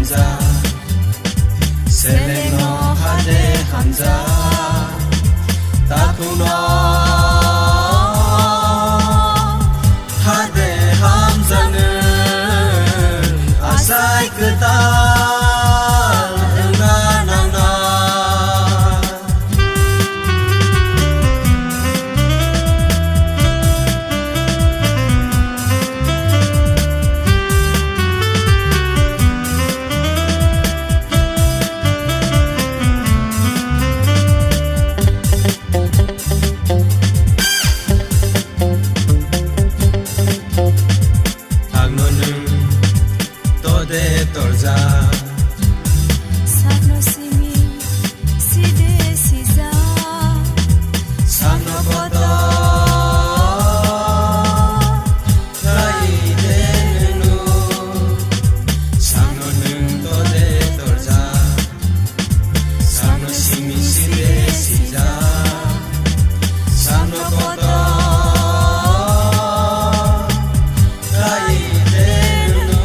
hamza seleno hade hamza takuno hade hamza ne asai ketal enganana torza Sano simi side siza sano bodo rai denu sano nung to de torza sano simi side siza sano bodo rai denu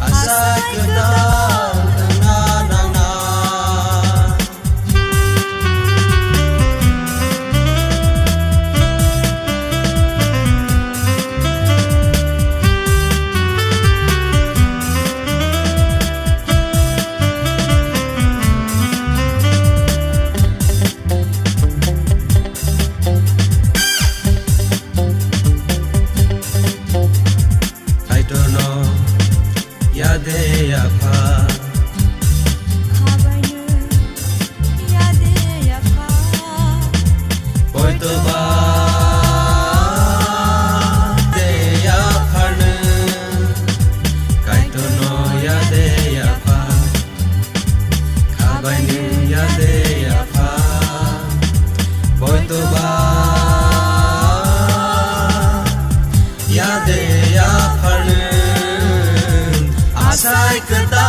asai ketal enganana I don't know yade apa Khabarnu yade yafa boy to ba de ya phan I don't know yade apa khabai ni yade apa boy to ba yade ya phan asai kata